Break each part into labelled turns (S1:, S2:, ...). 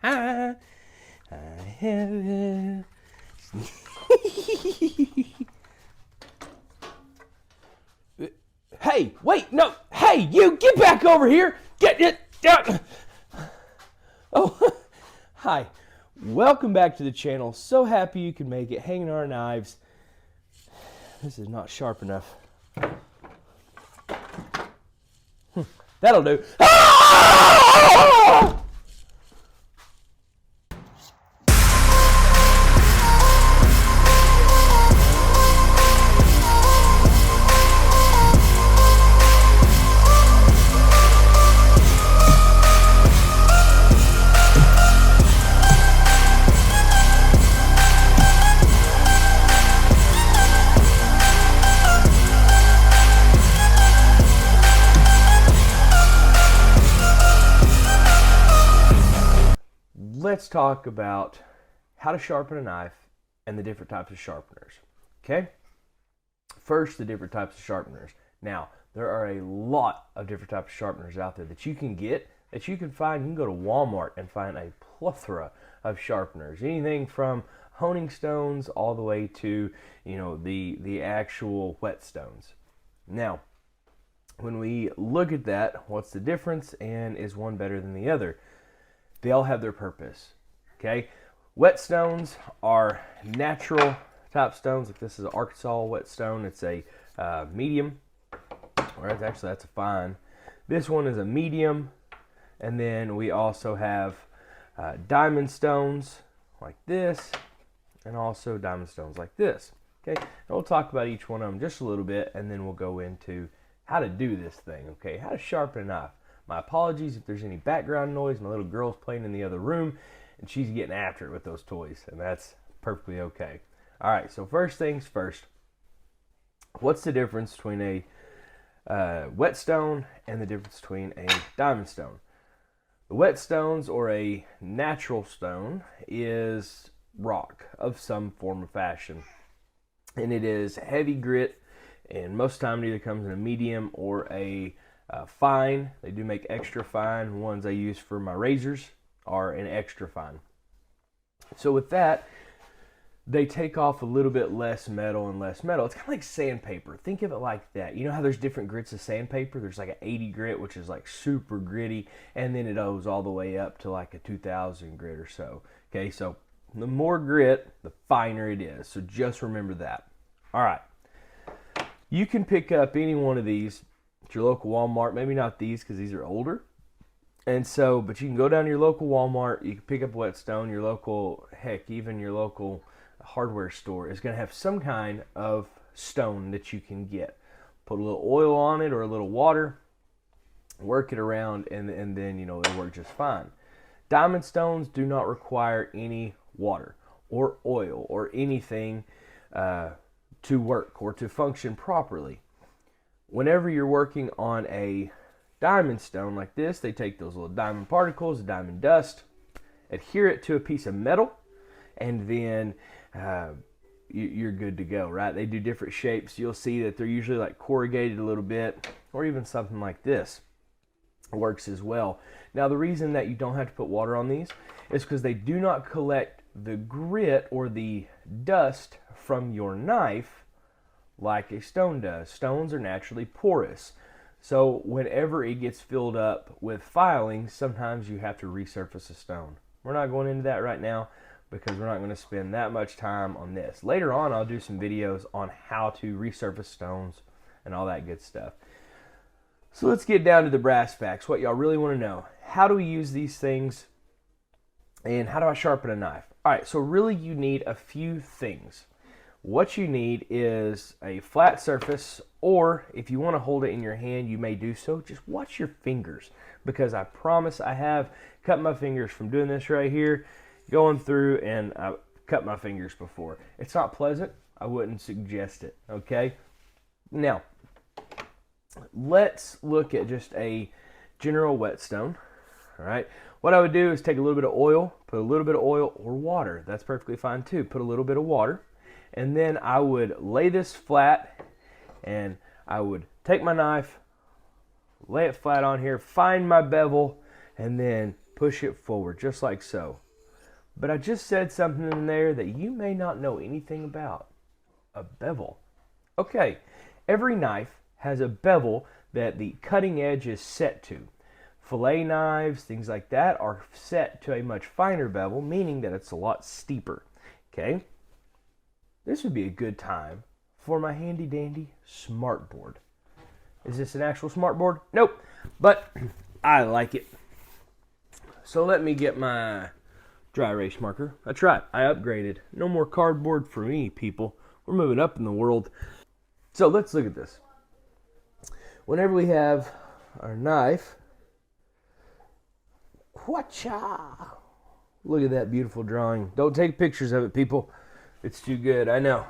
S1: I have Hey, wait, no. Hey, you, get back over here. Get it down. Oh, hi. Welcome back to the channel. So happy you can make it. Hanging our knives. This is not sharp enough. That'll do. Ah! Let's talk about how to sharpen a knife and the different types of sharpeners. Okay? First, the different types of sharpeners. Now, there are a lot of different types of sharpeners out there that you can get, that you can find. You can go to Walmart and find a plethora of sharpeners. Anything from honing stones all the way to, the actual whetstones. Now, when we look at that, what's the difference and is one better than the other? They all have their purpose, okay? Whetstones are natural type stones. Like this is an Arkansas whetstone. It's a medium, or actually that's a fine. This one is a medium, and then we also have diamond stones like this, and also diamond stones like this, okay? And we'll talk about each one of them just a little bit, and then we'll go into how to do this thing, okay? How to sharpen a knife. My apologies if there's any background noise. My little girl's playing in the other room, and she's getting after it with those toys, and that's perfectly okay. All right, so first things first. What's the difference between a whetstone and the difference between a diamond stone? The whetstones, or a natural stone, is rock of some form or fashion, and it is heavy grit, and most of the time it either comes in a medium or a fine. They do make extra fine. Ones I use for my razors are an extra fine. So with that, they take off a little bit less metal and less metal. It's kind of like sandpaper. Think of it like that. You know how there's different grits of sandpaper? There's like an 80 grit, which is like super gritty, and then it goes all the way up to like a 2000 grit or so. Okay, so the more grit, the finer it is. So just remember that. All right. You can pick up any one of these at your local Walmart. Maybe not these because these are older. And so, but you can go down to your local Walmart. You can pick up a whetstone. Your local, heck, even your local hardware store is going to have some kind of stone that you can get. Put a little oil on it or a little water. Work it around, and then, it'll work just fine. Diamond stones do not require any water or oil or anything to work or to function properly. Whenever you're working on a diamond stone like this, they take those little diamond particles, diamond dust, adhere it to a piece of metal, and then you're good to go, right? They do different shapes. You'll see that they're usually like corrugated a little bit, or even something like this works as well. Now, the reason that you don't have to put water on these is because they do not collect the grit or the dust from your knife like a stone does. Stones are naturally porous. So whenever it gets filled up with filings, sometimes you have to resurface a stone. We're not going into that right now because we're not going to spend that much time on this. Later on, I'll do some videos on how to resurface stones and all that good stuff. So let's get down to the brass tacks, what y'all really want to know. How do we use these things, and how do I sharpen a knife? All right, so really you need a few things. What you need is a flat surface, or if you want to hold it in your hand, you may do so. Just watch your fingers, because I promise I have cut my fingers from doing this right here, going through, and I cut my fingers before. It's not pleasant. I wouldn't suggest it, okay? Now, let's look at just a general whetstone, all right? What I would do is take a little bit of oil, put a little bit of oil or water. That's perfectly fine too. Put a little bit of water. And then I would lay this flat, and I would take my knife, lay it flat on here, find my bevel, and then push it forward, just like so. But I just said something in there that you may not know anything about. A bevel. Okay, every knife has a bevel that the cutting edge is set to. Fillet knives, things like that, are set to a much finer bevel, meaning that it's a lot steeper. Okay, this would be a good time for my handy dandy smartboard. Is this an actual smartboard? Nope, but I like it. So let me get my dry erase marker. That's right, I upgraded. No more cardboard for me, people. We're moving up in the world. So let's look at this. Whenever we have our knife, whatcha? Look at that beautiful drawing. Don't take pictures of it, people. It's too good, I know.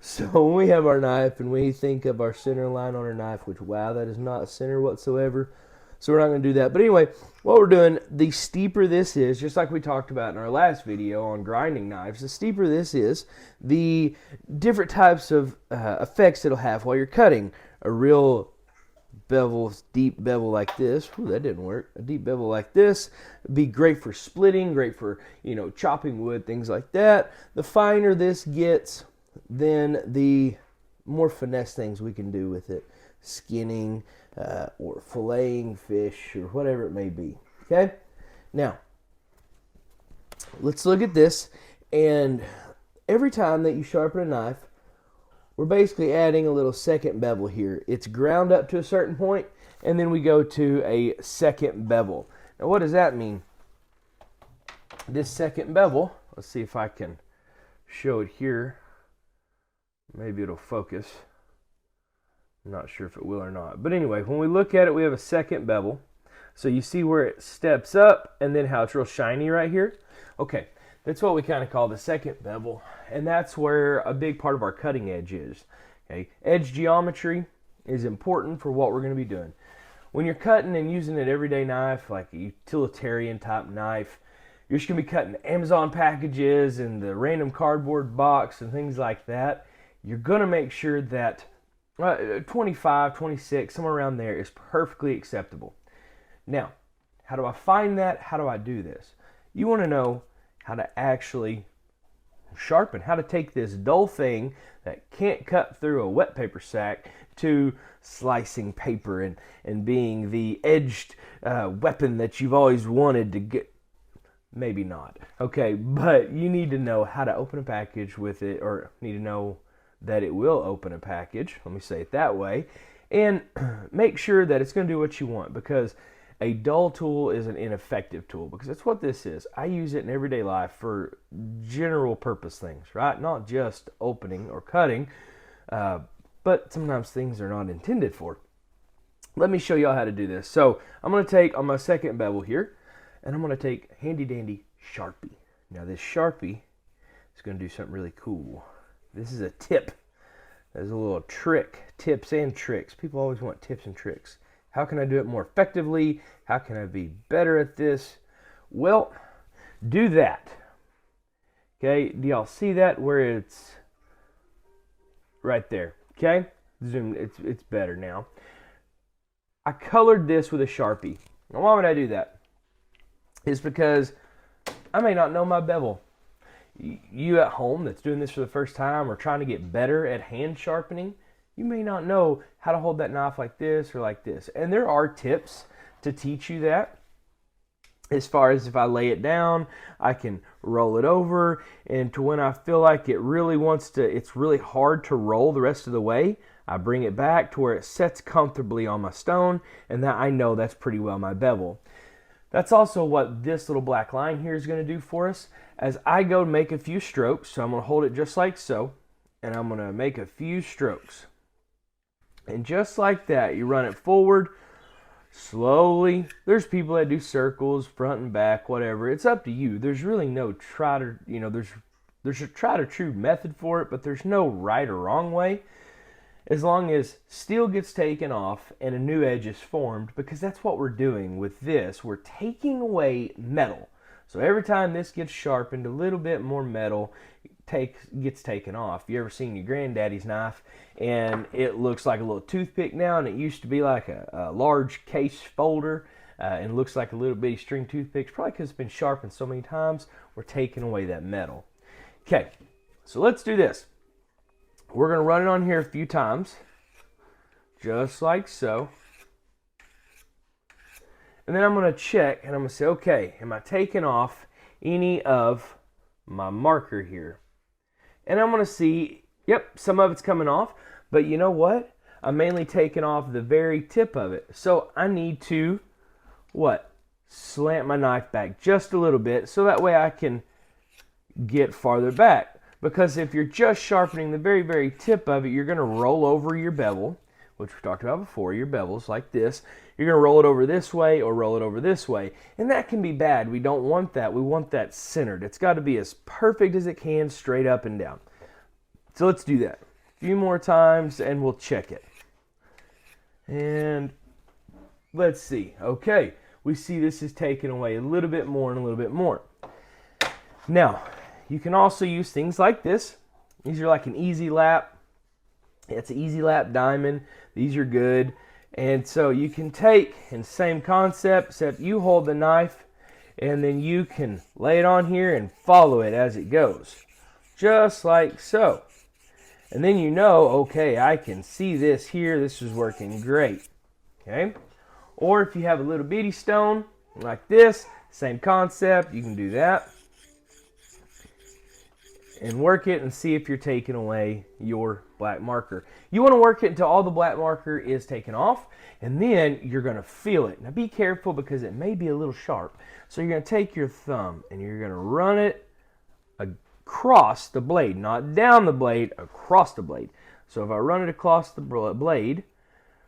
S1: So when we have our knife and we think of our center line on our knife, which, wow, that is not center whatsoever. So we're not going to do that. But anyway, what we're doing, the steeper this is, just like we talked about in our last video on grinding knives, the steeper this is, the different types of effects it'll have while you're cutting. A real bevel, deep bevel like this. Ooh, that didn't work. A deep bevel like this would be great for splitting, great for, chopping wood, things like that. The finer this gets, then the more finesse things we can do with it. Skinning, or filleting fish, or whatever it may be. Okay? Now, let's look at this. And every time that you sharpen a knife, we're basically adding a little second bevel here. It's ground up to a certain point, and then we go to a second bevel. Now, what does that mean? This second bevel, let's see if I can show it here. Maybe it'll focus. I'm not sure if it will or not. But anyway, when we look at it, we have a second bevel. So you see where it steps up and then how it's real shiny right here? Okay, that's what we kind of call the second bevel. And that's where a big part of our cutting edge is. Okay, edge geometry is important for what we're going to be doing. When you're cutting and using an everyday knife, like a utilitarian type knife, you're just going to be cutting Amazon packages and the random cardboard box and things like that. You're going to make sure that 25, 26, somewhere around there is perfectly acceptable. Now, how do I find that? How do I do this? You want to know how to actually sharpen, how to take this dull thing that can't cut through a wet paper sack to slicing paper and being the edged weapon that you've always wanted to get. Maybe not. Okay, but you need to know how to open a package with it, or need to know that it will open a package, let me say it that way, and make sure that it's going to do what you want, because a dull tool is an ineffective tool, because that's what this is. I use it in everyday life for general purpose things, right? Not just opening or cutting, but sometimes things are not intended for. Let me show y'all how to do this. So I'm going to take on my second bevel here, and I'm going to take handy dandy Sharpie. Now this Sharpie is going to do something really cool. This is a tip. There's a little trick, tips and tricks. People always want tips and tricks. How can I do it more effectively? How can I be better at this? Well, do that. Okay, do y'all see that where it's right there? Okay, zoom. It's better now. I colored this with a Sharpie. Now, why would I do that? It's because I may not know my bevel. You at home that's doing this for the first time or trying to get better at hand sharpening, you may not know how to hold that knife like this or like this. And there are tips to teach you that. As far as if I lay it down, I can roll it over, and to when I feel like it really wants to, it's really hard to roll the rest of the way, I bring it back to where it sets comfortably on my stone, and that I know that's pretty well my bevel. That's also what this little black line here is going to do for us. As I go to make a few strokes, so I'm going to hold it just like so, and I'm going to make a few strokes. And just like that, you run it forward, slowly. There's people that do circles, front and back, whatever. It's up to you. There's really no there's a tried or true method for it, but there's no right or wrong way. As long as steel gets taken off and a new edge is formed, because that's what we're doing with this. We're taking away metal. So every time this gets sharpened, a little bit more metal gets taken off. You ever seen your granddaddy's knife and it looks like a little toothpick now, and it used to be like a large case folder? and looks like a little bitty string toothpick, probably because it's been sharpened so many times, we're taking away that metal. Okay, so let's do this. We're going to run it on here a few times, just like so. And then I'm going to check, and I'm going to say, okay, am I taking off any of my marker here? And I'm going to see, yep, some of it's coming off, but you know what? I'm mainly taking off the very tip of it. So I need to, what? Slant my knife back just a little bit so that way I can get farther back. Because if you're just sharpening the very, very tip of it, you're going to roll over your bevel, which we talked about before, your bevel's like this. You're going to roll it over this way or roll it over this way. And that can be bad. We don't want that. We want that centered. It's got to be as perfect as it can, straight up and down. So let's do that a few more times and we'll check it. And let's see. Okay, we see this is taken away a little bit more and a little bit more. Now, you can also use things like this. These are like an easy lap. It's an easy lap diamond. These are good. And so you can take, and same concept, except you hold the knife and then you can lay it on here and follow it as it goes. Just like so. And then you know, okay, I can see this here. This is working great. Okay? Or if you have a little bitty stone like this, same concept, you can do that. And work it and see if you're taking away your black marker. You want to work it until all the black marker is taken off, and then you're going to feel it. Now be careful because it may be a little sharp. So you're going to take your thumb and you're going to run it across the blade, not down the blade, across the blade. So if I run it across the blade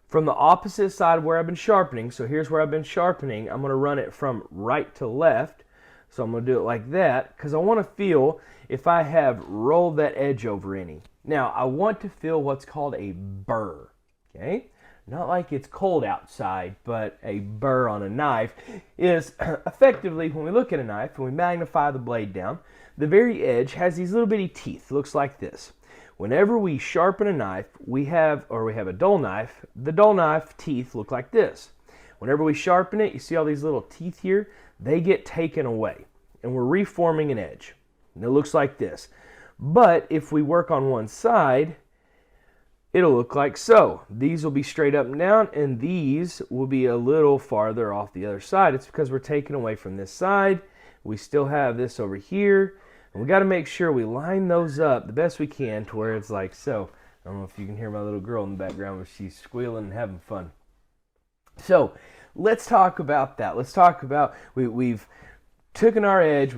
S1: from the opposite side where I've been sharpening, so here's where I've been sharpening, I'm going to run it from right to left. So I'm going to do it like that because I want to feel if I have rolled that edge over any. Now, I want to feel what's called a burr, okay? Not like it's cold outside, but a burr on a knife is effectively, when we look at a knife and we magnify the blade down, the very edge has these little bitty teeth, looks like this. Whenever we sharpen a knife, we have a dull knife, the dull knife teeth look like this. Whenever we sharpen it, you see all these little teeth here? They get taken away, and we're reforming an edge. And it looks like this. But if we work on one side, it'll look like so. These will be straight up and down, and these will be a little farther off the other side. It's because we're taking away from this side. We still have this over here, and we got to make sure we line those up the best we can to where it's like so. I don't know if you can hear my little girl in the background, but she's squealing and having fun. So let's talk about that. Let's talk about we've taken our edge.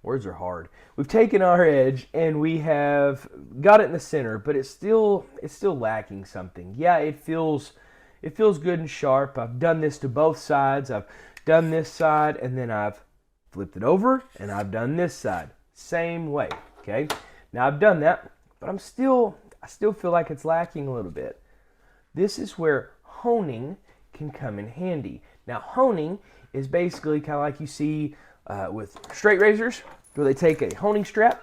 S1: Words are hard. We've taken our edge and we have got it in the center, but it's still lacking something. Yeah, it feels good and sharp. I've done this to both sides. I've done this side and then I've flipped it over and I've done this side. Same way. Okay. Now I've done that, but I still feel like it's lacking a little bit. This is where honing can come in handy. Now honing is basically kind of like you see with straight razors, where they take a honing strap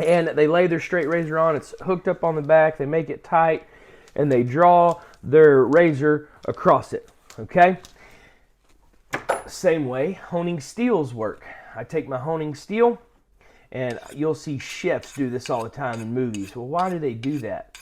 S1: and they lay their straight razor on. It's hooked up on the back. They make it tight and they draw their razor across it. Okay? Same way honing steels work. I take my honing steel, and you'll see chefs do this all the time in movies. Well, why do they do that?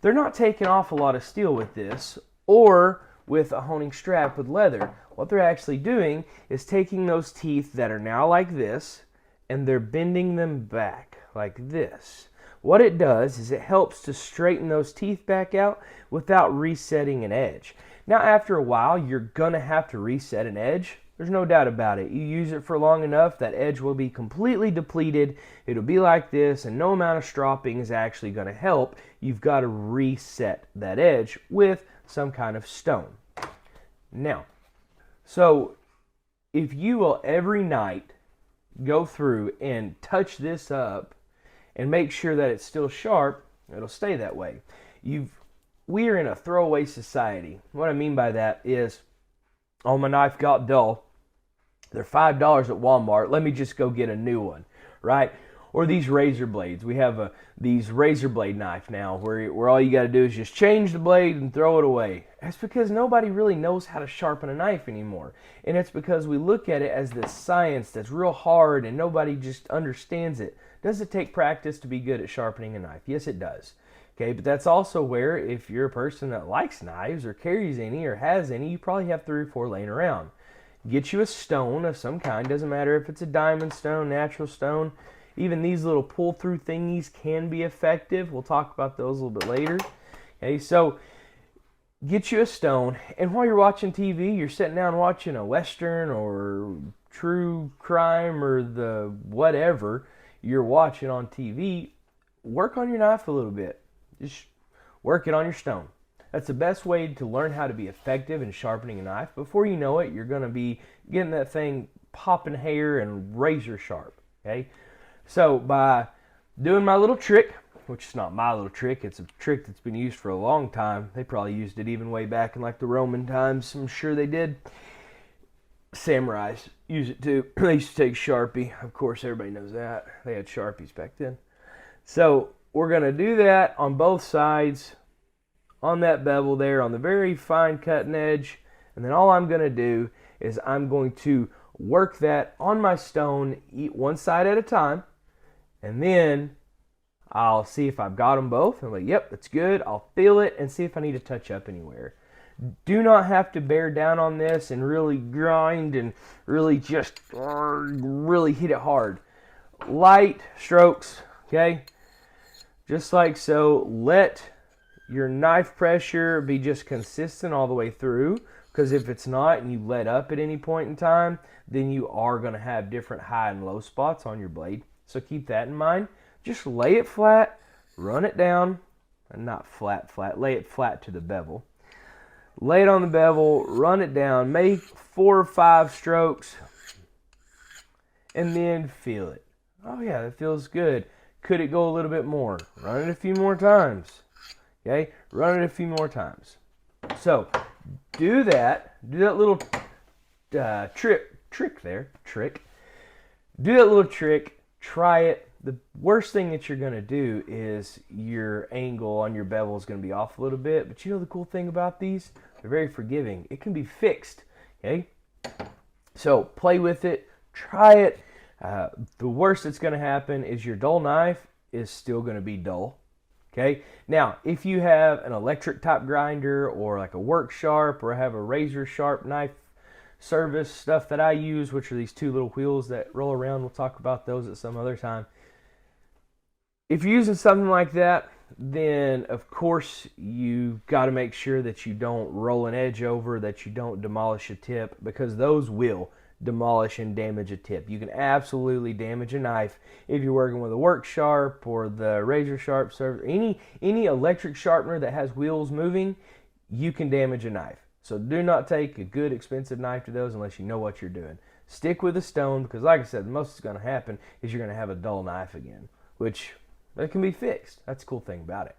S1: They're not taking off a lot of steel with this or with a honing strap with leather. What they're actually doing is taking those teeth that are now like this and they're bending them back like this. What it does is it helps to straighten those teeth back out without resetting an edge. Now after a while you're gonna have to reset an edge. There's no doubt about it. You use it for long enough, that edge will be completely depleted. It'll be like this, and no amount of stropping is actually going to help. You've got to reset that edge with some kind of stone. Now, so if you will every night go through and touch this up and make sure that it's still sharp, it'll stay that way. We are in a throwaway society. What I mean by that is, oh, my knife got dull. They're $5 at Walmart. Let me just go get a new one, right? Or these razor blades. We have these razor blade knife now where all you got to do is just change the blade and throw it away. That's because nobody really knows how to sharpen a knife anymore. And it's because we look at it as this science that's real hard and nobody just understands it. Does it take practice to be good at sharpening a knife? Yes, it does. Okay, but that's also where if you're a person that likes knives or carries any or has any, you probably have 3 or 4 laying around. Get you a stone of some kind. Doesn't matter if it's a diamond stone, natural stone. Even these little pull-through thingies can be effective. We'll talk about those a little bit later. Okay, so get you a stone, and while you're watching TV, you're sitting down watching a Western or true crime or the whatever you're watching on TV, work on your knife a little bit. Just work it on your stone. That's the best way to learn how to be effective in sharpening a knife. Before you know it, you're going to be getting that thing popping hair and razor sharp. Okay? So by doing my little trick, which is not my little trick, it's a trick that's been used for a long time. They probably used it even way back in like the Roman times. I'm sure they did. Samurais use it too. They used to take Sharpie. Of course, everybody knows that. They had Sharpies back then. So we're going to do that on both sides, on that bevel there, on the very fine cutting edge. And then all I'm going to do is I'm going to work that on my stone, eat one side at a time. And then I'll see if I've got them both. I'm like, yep, that's good. I'll feel it and see if I need to touch up anywhere. Do not have to bear down on this and really grind and really just really hit it hard. Light strokes, okay? Just like so. Let your knife pressure be just consistent all the way through, because if it's not and you let up at any point in time, then you are going to have different high and low spots on your blade. So keep that in mind. Just lay it flat, run it down, and not flat, lay it flat to the bevel. Lay it on the bevel, run it down, make 4 or 5 strokes, and then feel it. Oh yeah, that feels good. Could it go a little bit more? Run it a few more times. Okay, run it a few more times. So do that little trick there. Do that little trick. Try it. The worst thing that you're going to do is your angle on your bevel is going to be off a little bit. But you know the cool thing about these? They're very forgiving. It can be fixed. Okay? So play with it. Try it. The worst that's going to happen is your dull knife is still going to be dull. Okay? Now, if you have an electric type grinder or like a work sharp or have a razor sharp knife service stuff that I use, which are these 2 little wheels that roll around. We'll talk about those at some other time. If you're using something like that, then of course you got to make sure that you don't roll an edge over, that you don't demolish a tip, because those will demolish and damage a tip. You can absolutely damage a knife if you're working with a work sharp or the razor sharp server. Any electric sharpener that has wheels moving, you can damage a knife. So do not take a good expensive knife to those unless you know what you're doing. Stick with a stone, because like I said, the most that's going to happen is you're going to have a dull knife again, which that can be fixed. That's the cool thing about it.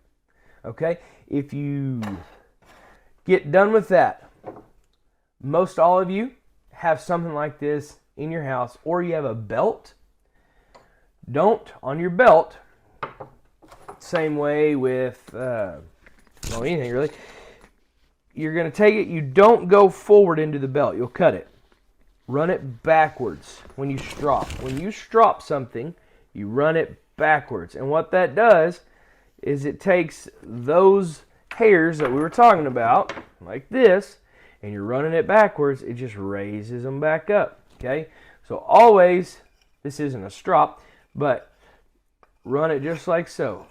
S1: Okay, if you get done with that, most all of you have something like this in your house, or you have a belt. Don't, on your belt, same way with anything really, you're going to take it, you don't go forward into the belt, you'll cut it. Run it backwards when you strop. When you strop something, you run it backwards. And what that does is it takes those hairs that we were talking about, like this, and you're running it backwards, it just raises them back up. Okay? So always, this isn't a strop, but run it just like so.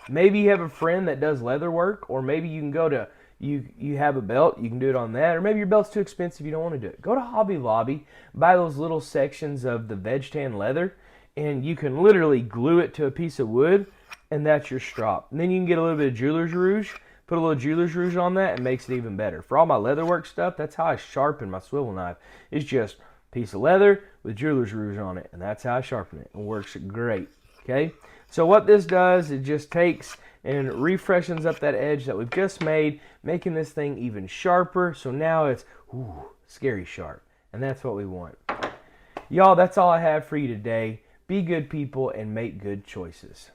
S1: Maybe you have a friend that does leather work, or maybe you can go to, you have a belt, you can do it on that, or maybe your belt's too expensive, you don't want to do it. Go to Hobby Lobby, buy those little sections of the veg tan leather, and you can literally glue it to a piece of wood, and that's your strop. And then you can get a little bit of jeweler's rouge, put a little jeweler's rouge on that, and makes it even better. For all my leatherwork stuff, that's how I sharpen my swivel knife. It's just a piece of leather with jeweler's rouge on it, and that's how I sharpen it. It works great. Okay? So what this does, it just takes and refreshes up that edge that we've just made, making this thing even sharper. So now it's scary sharp, and that's what we want. Y'all, that's all I have for you today. Be good people and make good choices.